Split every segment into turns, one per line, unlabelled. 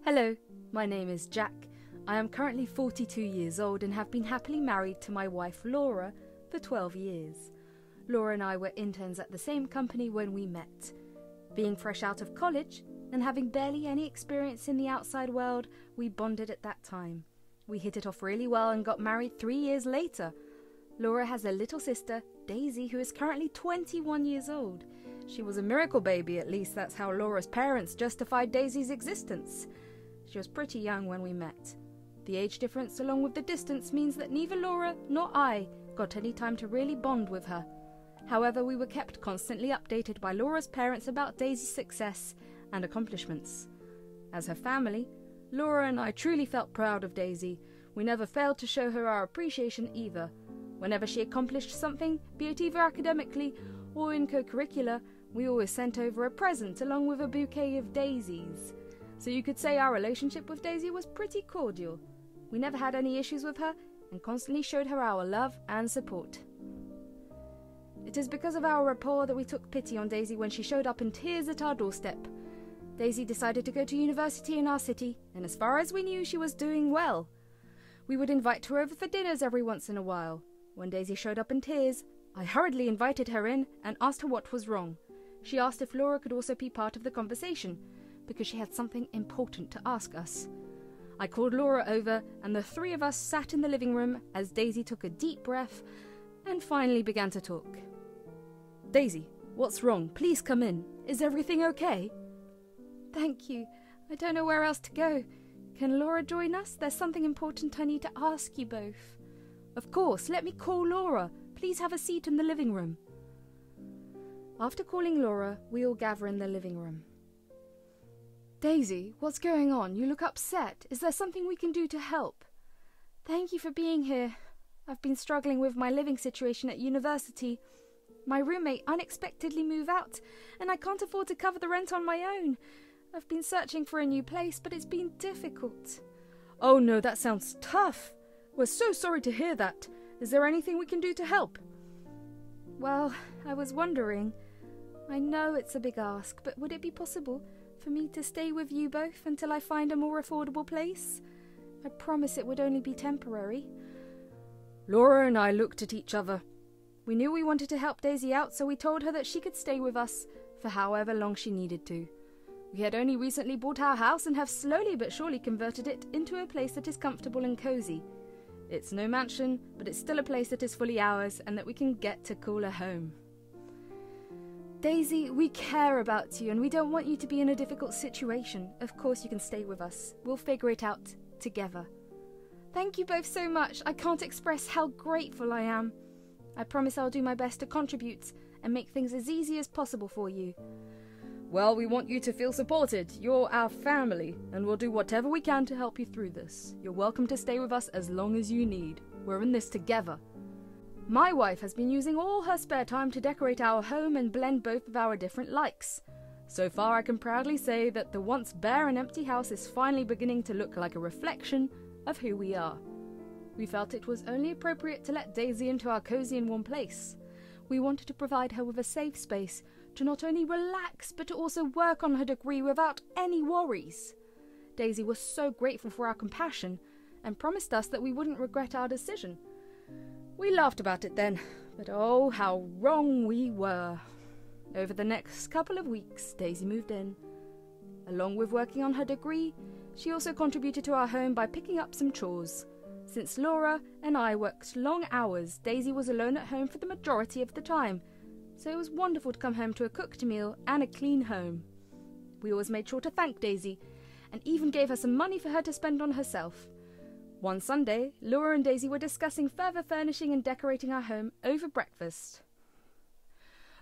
Hello, my name is Jack. I am currently 42 years old and have been happily married to my wife Laura for 12 years. Laura and I were interns at the same company when we met. Being fresh out of college and having barely any experience in the outside world, we bonded at that time. We hit it off really well and got married 3 years later. Laura has a little sister, Daisy, who is currently 21 years old. She was a miracle baby, at least that's how Laura's parents justified Daisy's existence. She was pretty young when we met. The age difference along with the distance means that neither Laura nor I got any time to really bond with her. However, we were kept constantly updated by Laura's parents about Daisy's success and accomplishments. As her family, Laura and I truly felt proud of Daisy. We never failed to show her our appreciation either. Whenever she accomplished something, be it either academically or in co-curricular, we always sent over a present along with a bouquet of daisies. So you could say our relationship with Daisy was pretty cordial. We never had any issues with her and constantly showed her our love and support. It is because of our rapport that we took pity on Daisy when she showed up in tears at our doorstep. Daisy decided to go to university in our city, and as far as we knew, she was doing well. We would invite her over for dinners every once in a while. When Daisy showed up in tears, I hurriedly invited her in and asked her what was wrong. She asked if Laura could also be part of the conversation, because she had something important to ask us. I called Laura over, and the three of us sat in the living room as Daisy took a deep breath and finally began to talk. "Daisy, what's wrong? Please come in. Is everything okay?"
"Thank you. I don't know where else to go. Can Laura join us? There's something important I need to ask you both."
"Of course, let me call Laura. Please have a seat in the living room." After calling Laura, we all gather in the living room. "Daisy, what's going on? You look upset. Is there something we can do to help?"
"Thank you for being here. I've been struggling with my living situation at university. My roommate unexpectedly moved out, and I can't afford to cover the rent on my own. I've been searching for a new place, but it's been difficult."
"Oh no, that sounds tough. We're so sorry to hear that. Is there anything we can do to help?"
"Well, I was wondering. I know it's a big ask, but would it be possible for me to stay with you both until I find a more affordable place? I promise it would only be temporary."
Laura and I looked at each other. We knew we wanted to help Daisy out, so we told her that she could stay with us for however long she needed to. We had only recently bought our house and have slowly but surely converted it into a place that is comfortable and cozy. It's no mansion, but it's still a place that is fully ours and that we can get to call a home.
"Daisy, we care about you and we don't want you to be in a difficult situation. Of course you can stay with us. We'll figure it out together." "Thank you both so much. I can't express how grateful I am. I promise I'll do my best to contribute and make things as easy as possible for you."
"Well, we want you to feel supported. You're our family, and we'll do whatever we can to help you through this. You're welcome to stay with us as long as you need. We're in this together." My wife has been using all her spare time to decorate our home and blend both of our different likes. So far, I can proudly say that the once bare and empty house is finally beginning to look like a reflection of who we are. We felt it was only appropriate to let Daisy into our cozy and warm place. We wanted to provide her with a safe space to not only relax, but to also work on her degree without any worries. Daisy was so grateful for our compassion and promised us that we wouldn't regret our decision. We laughed about it then, but oh, how wrong we were. Over the next couple of weeks, Daisy moved in. Along with working on her degree, she also contributed to our home by picking up some chores. Since Laura and I worked long hours, Daisy was alone at home for the majority of the time, so it was wonderful to come home to a cooked meal and a clean home. We always made sure to thank Daisy, and even gave her some money for her to spend on herself. One Sunday, Laura and Daisy were discussing further furnishing and decorating our home over breakfast.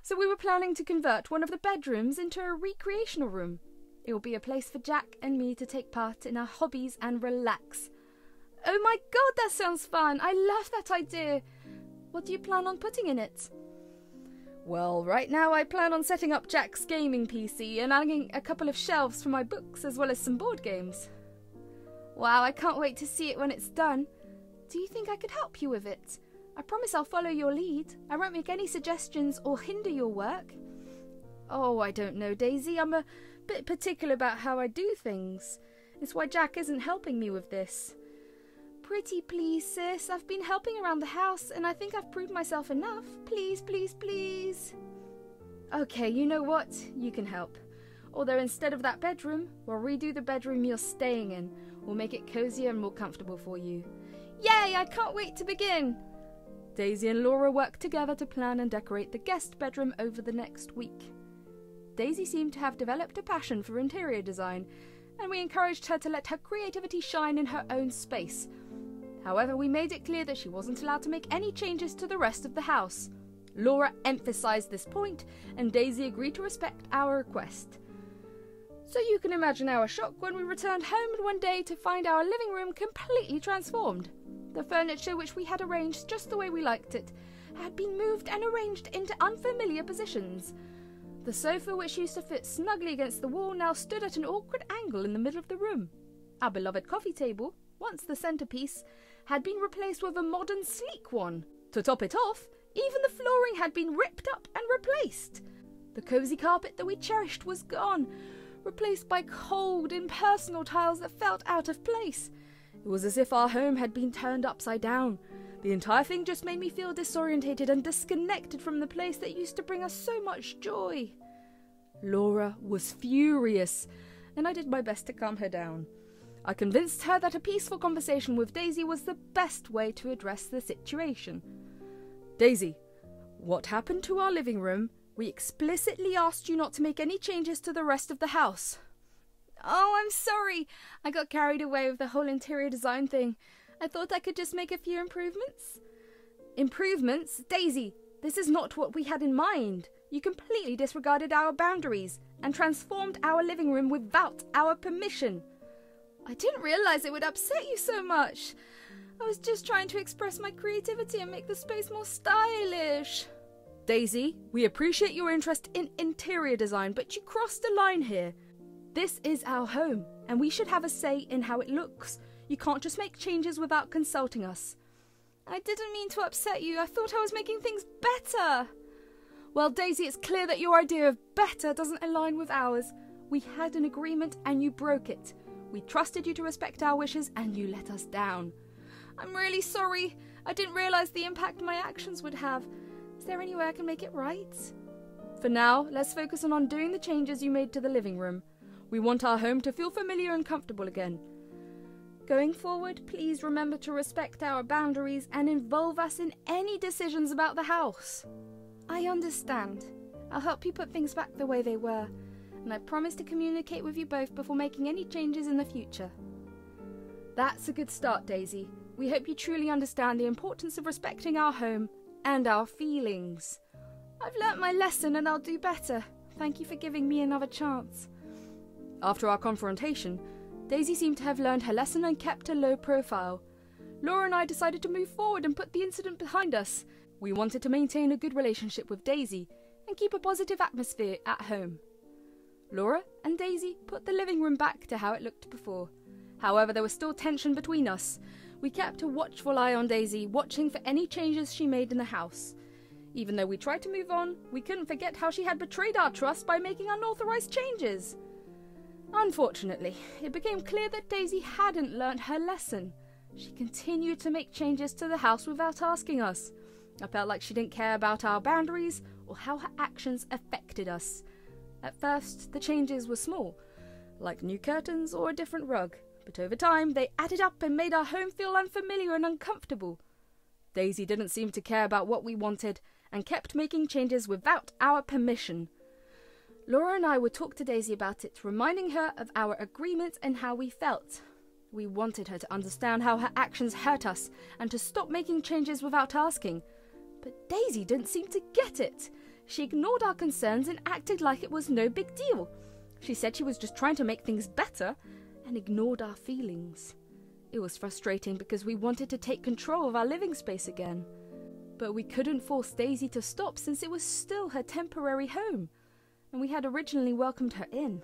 So we were planning to convert one of the bedrooms into a recreational room. It will be a place for Jack and me to take part in our hobbies and relax.
"Oh my God, that sounds fun! I love that idea! What do you plan on putting in it?"
"Well, right now I plan on setting up Jack's gaming PC and adding a couple of shelves for my books as well as some board games."
"Wow, I can't wait to see it when it's done. Do you think I could help you with it? I promise I'll follow your lead. I won't make any suggestions or hinder your work."
"Oh, I don't know, Daisy. I'm a bit particular about how I do things.
It's why Jack isn't helping me with this. Pretty please, sis. I've been helping around the house and I think I've proved myself enough. Please, please, please. Okay, you know what? You can help. Although instead of that bedroom, we'll redo the bedroom you're staying in. We'll make it cozier and more comfortable for you. Yay! I can't wait to begin! Daisy and Laura worked together to plan and decorate the guest bedroom over the next week. Daisy seemed to have developed a passion for interior design, and we encouraged her to let her creativity shine in her own space. However, we made it clear that she wasn't allowed to make any changes to the rest of the house. Laura emphasized this point, and Daisy agreed to respect our request. So you can imagine our shock when we returned home one day to find our living room completely transformed. The furniture, which we had arranged just the way we liked it, had been moved and arranged into unfamiliar positions. The sofa, which used to fit snugly against the wall, now stood at an awkward angle in the middle of the room. Our beloved coffee table, once the centerpiece, had been replaced with a modern, sleek one. To top it off, even the flooring had been ripped up and replaced. The cozy carpet that we cherished was gone, replaced by cold, impersonal tiles that felt out of place. It was as if our home had been turned upside down. The entire thing just made me feel disorientated and disconnected from the place that used to bring us so much joy. Laura was furious, and I did my best to calm her down. I convinced her that a peaceful conversation with Daisy was the best way to address the situation. Daisy, what happened to our living room? We explicitly asked you not to make any changes to the rest of the house. Oh, I'm sorry. I got carried away with the whole interior design thing. I thought I could just make a few improvements. Improvements? Daisy, this is not what we had in mind. You completely disregarded our boundaries and transformed our living room without our permission. I didn't realize it would upset you so much. I was just trying to express my creativity and make the space more stylish. Daisy, we appreciate your interest in interior design, but you crossed a line here. This is our home, and we should have a say in how it looks. You can't just make changes without consulting us. I didn't mean to upset you. I thought I was making things better. Well, Daisy, it's clear that your idea of better doesn't align with ours. We had an agreement and you broke it. We trusted you to respect our wishes and you let us down. I'm really sorry. I didn't realize the impact my actions would have. Is there any way I can make it right? For now, let's focus on undoing the changes you made to the living room. We want our home to feel familiar and comfortable again. Going forward, please remember to respect our boundaries and involve us in any decisions about the house. I understand. I'll help you put things back the way they were, and I promise to communicate with you both before making any changes in the future. That's a good start, Daisy. We hope you truly understand the importance of respecting our home and our feelings. I've learnt my lesson and I'll do better. Thank you for giving me another chance. After our confrontation, Daisy seemed to have learned her lesson and kept a low profile. Laura and I decided to move forward and put the incident behind us. We wanted to maintain a good relationship with Daisy and keep a positive atmosphere at home. Laura and Daisy put the living room back to how it looked before. However, there was still tension between us. We kept a watchful eye on Daisy, watching for any changes she made in the house. Even though we tried to move on, we couldn't forget how she had betrayed our trust by making unauthorized changes. Unfortunately, it became clear that Daisy hadn't learnt her lesson. She continued to make changes to the house without asking us. I felt like she didn't care about our boundaries or how her actions affected us. At first, the changes were small, like new curtains or a different rug, but over time they added up and made our home feel unfamiliar and uncomfortable. Daisy didn't seem to care about what we wanted and kept making changes without our permission. Laura and I would talk to Daisy about it, reminding her of our agreement and how we felt. We wanted her to understand how her actions hurt us and to stop making changes without asking. But Daisy didn't seem to get it. She ignored our concerns and acted like it was no big deal. She said she was just trying to make things better and ignored our feelings. It was frustrating because we wanted to take control of our living space again. But we couldn't force Daisy to stop since it was still her temporary home, and we had originally welcomed her in.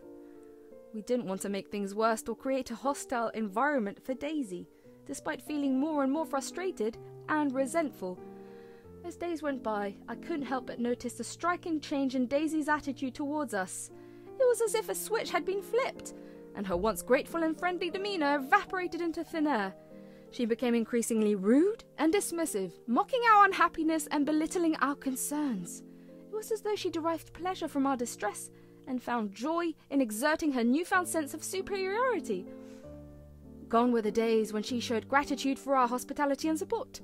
We didn't want to make things worse or create a hostile environment for Daisy, despite feeling more and more frustrated and resentful. As days went by, I couldn't help but notice a striking change in Daisy's attitude towards us. It was as if a switch had been flipped,
and her once grateful and friendly demeanour evaporated into thin air. She became increasingly rude and dismissive, mocking our unhappiness and belittling our concerns. It was as though she derived pleasure from our distress and found joy in exerting her newfound sense of superiority. Gone were the days when she showed gratitude for our hospitality and support.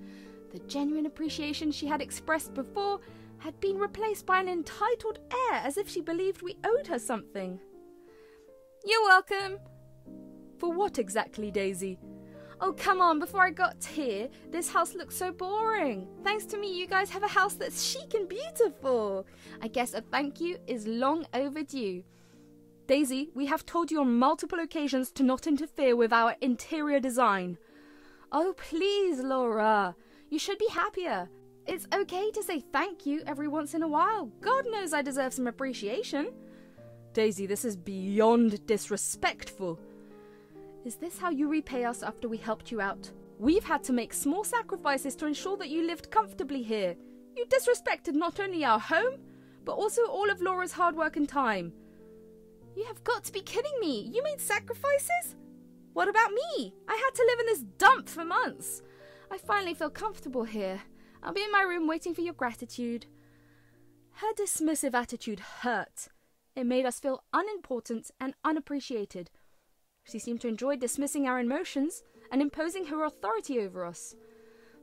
The genuine appreciation she had expressed before had been replaced by an entitled air, as if she believed we owed her something. "You're welcome." "For what exactly, Daisy?" "Oh, come on, before I got here, this house looked so boring. Thanks to me, you guys have a house that's chic and beautiful. I guess a thank you is long overdue." "Daisy, we have told you on multiple occasions to not interfere with our interior design." "Oh, please, Laura. You should be happier. It's okay to say thank you every once in a while. God knows I deserve some appreciation." "Daisy, this is beyond disrespectful." "Is this how you repay us after we helped you out? We've had to make small sacrifices to ensure that you lived comfortably here. You disrespected not only our home, but also all of Laura's hard work and time." "You have got to be kidding me. You made sacrifices? What about me? I had to live in this dump for months. I finally feel comfortable here. I'll be in my room waiting for your gratitude." Her dismissive attitude hurt. It made us feel unimportant and unappreciated. She seemed to enjoy dismissing our emotions and imposing her authority over us.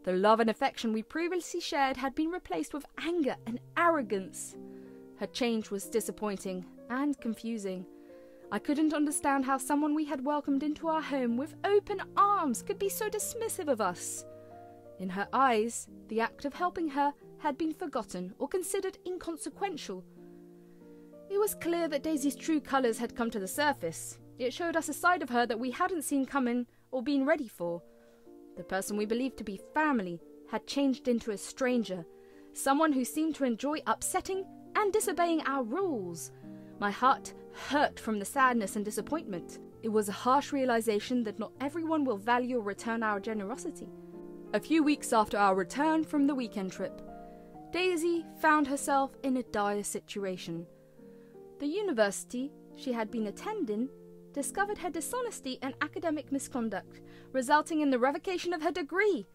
The love and affection we previously shared had been replaced with anger and arrogance. Her change was disappointing and confusing. I couldn't understand how someone we had welcomed into our home with open arms could be so dismissive of us. In her eyes, the act of helping her had been forgotten or considered inconsequential. It was clear that Daisy's true colours had come to the surface. It showed us a side of her that we hadn't seen coming or been ready for. The person we believed to be family had changed into a stranger, someone who seemed to enjoy upsetting and disobeying our rules. My heart hurt from the sadness and disappointment. It was a harsh realization that not everyone will value or return our generosity. A few weeks after our return from the weekend trip, Daisy found herself in a dire situation. The university she had been attending discovered her dishonesty and academic misconduct, resulting in the revocation of her degree.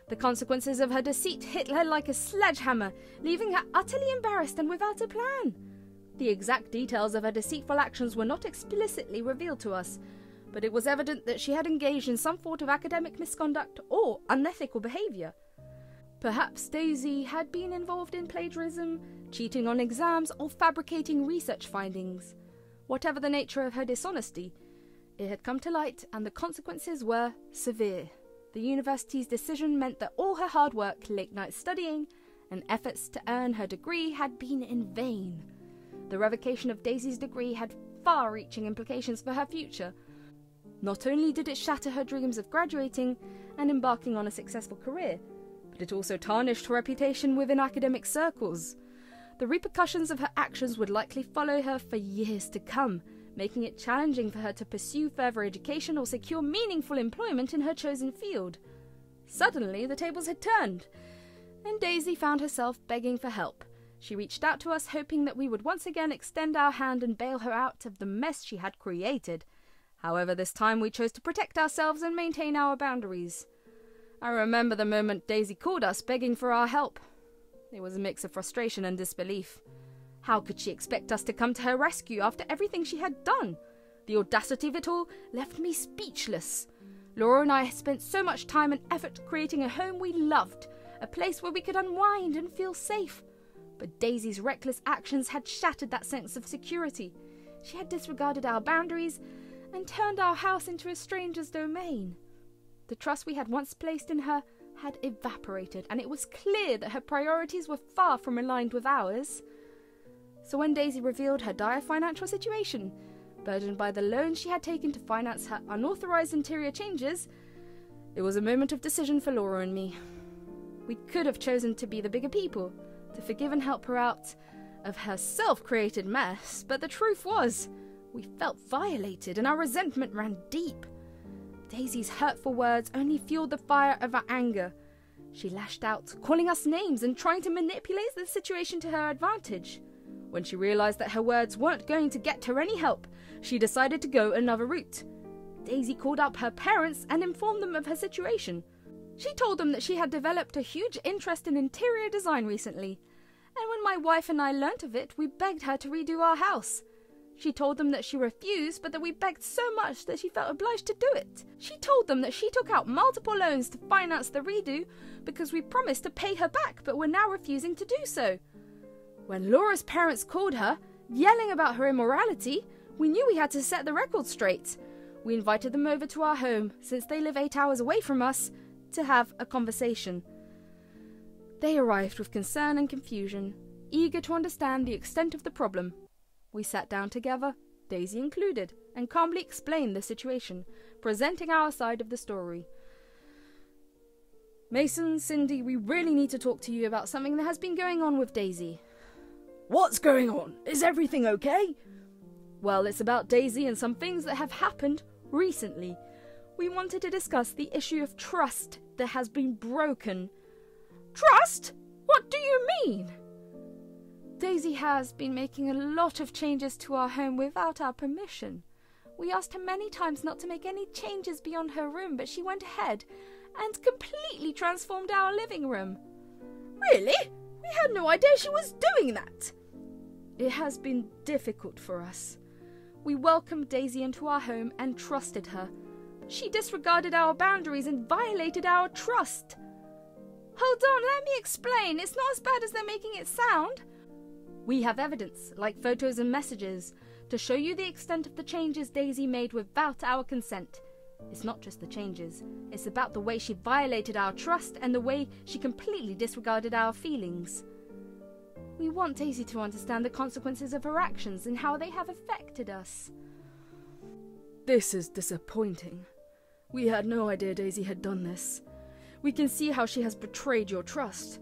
The consequences of her deceit hit her like a sledgehammer, leaving her utterly embarrassed and without a plan. The exact details of her deceitful actions were not explicitly revealed to us, but it was evident that she had engaged in some sort of academic misconduct or unethical behaviour. Perhaps Daisy had been involved in plagiarism, cheating on exams, or fabricating research findings. Whatever the nature of her dishonesty, it had come to light and the consequences were severe. The university's decision meant that all her hard work, late-night studying, and efforts to earn her degree had been in vain. The revocation of Daisy's degree had far-reaching implications for her future. Not only did it shatter her dreams of graduating and embarking on a successful career, but it also tarnished her reputation within academic circles. The repercussions of her actions would likely follow her for years to come, making it challenging for her to pursue further education or secure meaningful employment in her chosen field. Suddenly, the tables had turned, and Daisy found herself begging for help. She reached out to us, hoping that we would once again extend our hand and bail her out of the mess she had created. However, this time we chose to protect ourselves and maintain our boundaries. I remember the moment Daisy called us, begging for our help. It was a mix of frustration and disbelief. How could she expect us to come to her rescue after everything she had done? The audacity of it all left me speechless. Laura and I had spent so much time and effort creating a home we loved, a place where we could unwind and feel safe. But Daisy's reckless actions had shattered that sense of security. She had disregarded our boundaries and turned our house into a stranger's domain. The trust we had once placed in her had evaporated, and it was clear that her priorities were far from aligned with ours. So when Daisy revealed her dire financial situation, burdened by the loan she had taken to finance her unauthorized interior changes, it was a moment of decision for Laura and me. We could have chosen to be the bigger people, to forgive and help her out of her self-created mess, but the truth was, we felt violated and our resentment ran deep. Daisy's hurtful words only fueled the fire of our anger. She lashed out, calling us names and trying to manipulate the situation to her advantage. When she realised that her words weren't going to get her any help, she decided to go another route. Daisy called up her parents and informed them of her situation. She told them that she had developed a huge interest in interior design recently, and when my wife and I learnt of it, we begged her to redo our house. She told them that she refused, but that we begged so much that she felt obliged to do it. She told them that she took out multiple loans to finance the redo because we promised to pay her back, but were now refusing to do so. When Laura's parents called her, yelling about her immorality, we knew we had to set the record straight. We invited them over to our home, since they live 8 hours away from us, to have a conversation. They arrived with concern and confusion, eager to understand the extent of the problem. We sat down together, Daisy included, and calmly explained the situation, presenting our side of the story. Mason, Cindy, we really need to talk to you about something that has been going on with Daisy.
What's going on? Is everything okay?
Well, it's about Daisy and some things that have happened recently. We wanted to discuss the issue of trust that has been broken.
Trust? What do you mean?
Daisy has been making a lot of changes to our home without our permission. We asked her many times not to make any changes beyond her room, but she went ahead and completely transformed our living room.
Really? We had no idea she was doing that.
It has been difficult for us. We welcomed Daisy into our home and trusted her. She disregarded our boundaries and violated our trust.
Hold on, let me explain. It's not as bad as they're making it sound.
We have evidence, like photos and messages, to show you the extent of the changes Daisy made without our consent. It's not just the changes, it's about the way she violated our trust and the way she completely disregarded our feelings. We want Daisy to understand the consequences of her actions and how they have affected us.
This is disappointing. We had no idea Daisy had done this. We can see how she has betrayed your trust.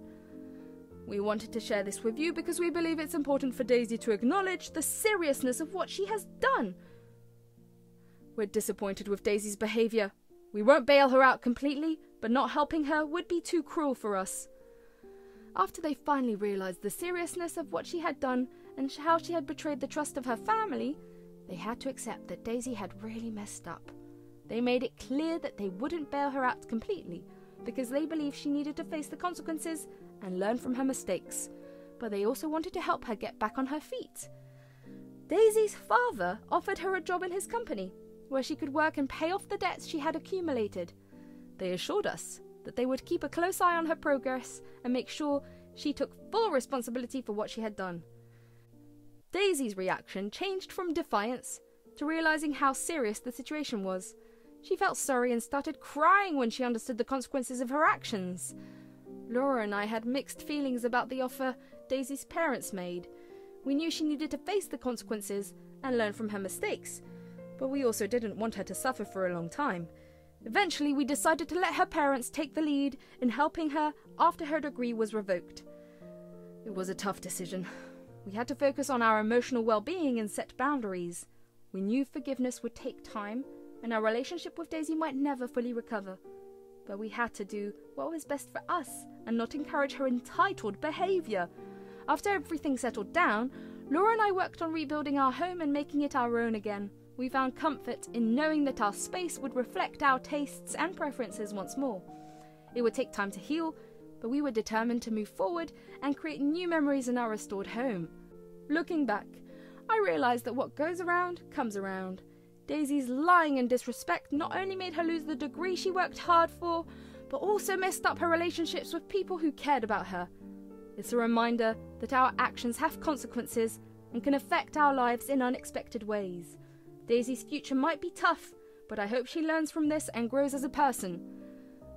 We wanted to share this with you because we believe it's important for Daisy to acknowledge the seriousness of what she has done. We're disappointed with Daisy's behaviour. We won't bail her out completely, but not helping her would be too cruel for us.
After they finally realised the seriousness of what she had done and how she had betrayed the trust of her family, they had to accept that Daisy had really messed up. They made it clear that they wouldn't bail her out completely, because they believed she needed to face the consequences and learn from her mistakes, but they also wanted to help her get back on her feet. Daisy's father offered her a job in his company, where she could work and pay off the debts she had accumulated. They assured us that they would keep a close eye on her progress and make sure she took full responsibility for what she had done. Daisy's reaction changed from defiance to realising how serious the situation was. She felt sorry and started crying when she understood the consequences of her actions. Laura and I had mixed feelings about the offer Daisy's parents made. We knew she needed to face the consequences and learn from her mistakes, but we also didn't want her to suffer for a long time. Eventually, we decided to let her parents take the lead in helping her after her degree was revoked. It was a tough decision. We had to focus on our emotional well-being and set boundaries. We knew forgiveness would take time, and our relationship with Daisy might never fully recover. But we had to do what was best for us and not encourage her entitled behaviour. After everything settled down, Laura and I worked on rebuilding our home and making it our own again. We found comfort in knowing that our space would reflect our tastes and preferences once more. It would take time to heal, but we were determined to move forward and create new memories in our restored home. Looking back, I realised that what goes around comes around. Daisy's lying and disrespect not only made her lose the degree she worked hard for, but also messed up her relationships with people who cared about her. It's a reminder that our actions have consequences and can affect our lives in unexpected ways. Daisy's future might be tough, but I hope she learns from this and grows as a person.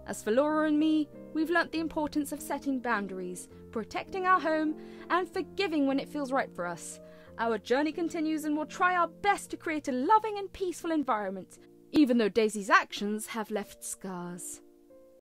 As for Laura and me, we've learnt the importance of setting boundaries, protecting our home, and forgiving when it feels right for us. Our journey continues and we'll try our best to create a loving and peaceful environment, even though Daisy's actions have left scars.